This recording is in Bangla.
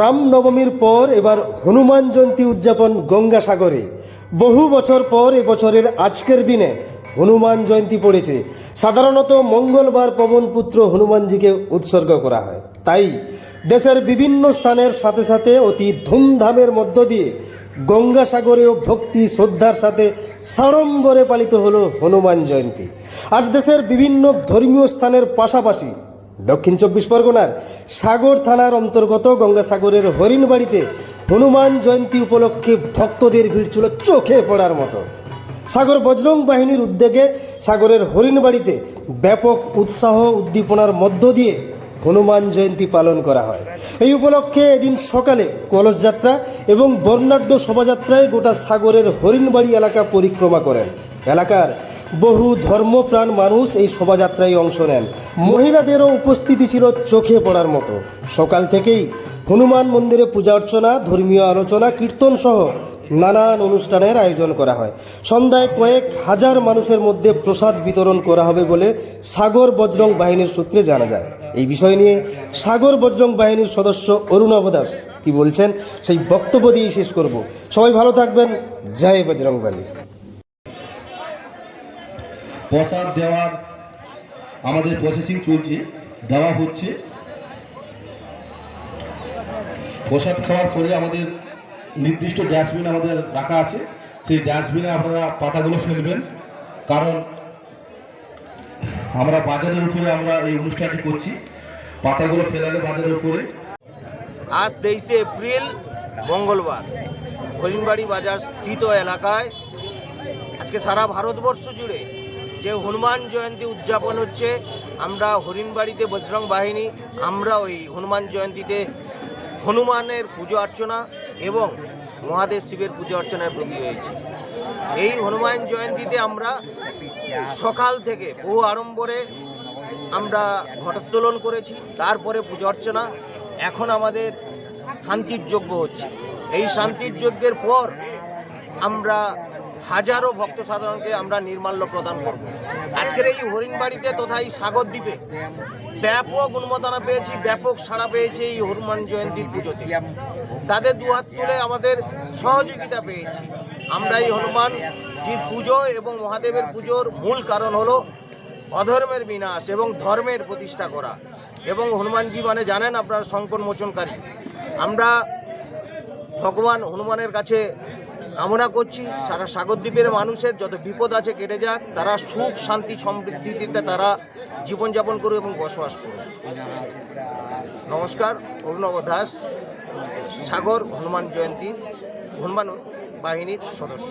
রামনবমীর পর এবার হনুমান জয়ন্তী উদযাপন গঙ্গাসাগরে। বহু বছর পর এবছরের আজকের দিনে হনুমান জয়ন্তী পড়েছে। সাধারণত মঙ্গলবার পবনপুত্র হনুমানজিকে উৎসর্গ করা হয়, তাই দেশের বিভিন্ন স্থানের সাথে সাথে অতি ধুমধামের মধ্য দিয়ে গঙ্গাসাগরেও ভক্তি শ্রদ্ধার সাথে সাড়ম্বরে পালিত হলো হনুমান জয়ন্তী। আজ দেশের বিভিন্ন ধর্মীয় স্থানের পাশাপাশি দক্ষিণ চব্বিশ পরগনার সাগর থানার অন্তর্গত গঙ্গাসাগরের হরিণবাড়িতে হনুমান জয়ন্তী উপলক্ষে ভক্তদের ভিড় ছিল চোখে পড়ার মতো। সাগর বজরং বাহিনীর উদ্যোগে সাগরের হরিণবাড়িতে ব্যাপক উৎসাহ উদ্দীপনার মধ্য দিয়ে হনুমান জয়ন্তী পালন করা হয়। এই উপলক্ষে এদিন সকালে কলসযাত্রা এবং বর্ণাঢ্য শোভাযাত্রায় গোটা সাগরের হরিণবাড়ি এলাকা পরিক্রমা করেন। এলাকার বহু ধর্মপ্রাণ মানুষ এই শোভাযাত্রায় অংশ নেন। মহিলাদেরও উপস্থিতি ছিল চোখে পড়ার মতো। সকাল থেকেই হনুমান মন্দিরে পূজা অর্চনা, ধর্মীয় আলোচনা, কীর্তন সহ নানান অনুষ্ঠানের আয়োজন করা হয়। সন্ধ্যায় কয়েক হাজার মানুষের মধ্যে প্রসাদ বিতরণ করা হবে বলে সাগর বজরং বাহিনীর সূত্রে জানা যায়। এই বিষয় নিয়ে সাগর বজরং বাহিনীর সদস্য অরুণাভ দাস কি বলছেন সেই বক্তব্য দিয়ে শেষ করব। সবাই ভালো থাকবেন। জয় বজরংবলী। প্রসাদ দেওয়ার আমাদের প্রসেসিং চলছে, দেওয়া হচ্ছে। প্রসাদ খাওয়ার পরে আমাদের নির্দিষ্ট ডাস্টবিন আমাদের রাখা আছে, সেই ডাস্টবিনে আপনারা পাতাগুলো ফেলবেন, কারণ আমরা বাজারের উপরে আমরা এই অনুষ্ঠানটি করছি। পাতাগুলো ফেলালে বাজারের উপরে। আজ 23 এপ্রিল মঙ্গলবার হরিণবাড়ি বাজার স্থিত এলাকায় আজকে সারা ভারতবর্ষ জুড়ে যে হনুমান জয়ন্তী উদযাপন হচ্ছে, আমরা হরিণবাড়িতে বজরং বাহিনী আমরা ওই হনুমান জয়ন্তীতে হনুমানের পুজো অর্চনা এবং মহাদেব শিবের পুজো অর্চনায় ব্রতী হয়েছি। এই হনুমান জয়ন্তীতে আমরা সকাল থেকে বহু আড়ম্বরে আমরা ঘটোত্তোলন করেছি, তারপরে পুজো অর্চনা। এখন আমাদের শান্তির যজ্ঞ হচ্ছে। এই শান্তির যজ্ঞের পর আমরা হাজারো ভক্ত সাধারণকে আমরা নির্মাল্য প্রদান করব। আজকের এই হরিণবাড়িতে তথা এই সাগর দ্বীপে ব্যাপক উন্মাদনা পেয়েছি, ব্যাপক সাড়া পেয়েছে এই হনুমান জয়ন্তীর পুজোতে। তাদের দুহাত তুলে আমাদের সহযোগিতা পেয়েছি। আমরা এই হনুমানজির পুজো এবং মহাদেবের পুজোর মূল কারণ হলো অধর্মের বিনাশ এবং ধর্মের প্রতিষ্ঠা করা। এবং হনুমানজি মানে জানেন আপনারা সংকট মোচনকারী। আমরা ভগবান হনুমানের কাছে কামনা করছি সারা সাগরদ্বীপের মানুষের যত বিপদ আছে কেটে যাক, তারা সুখ শান্তি সমৃদ্ধিতে তারা জীবনযাপন করুক এবং বসবাস করুক। নমস্কার, অরুণাভ দাস, সাগর হনুমান জয়ন্তী হনুমান বাহিনীর সদস্য।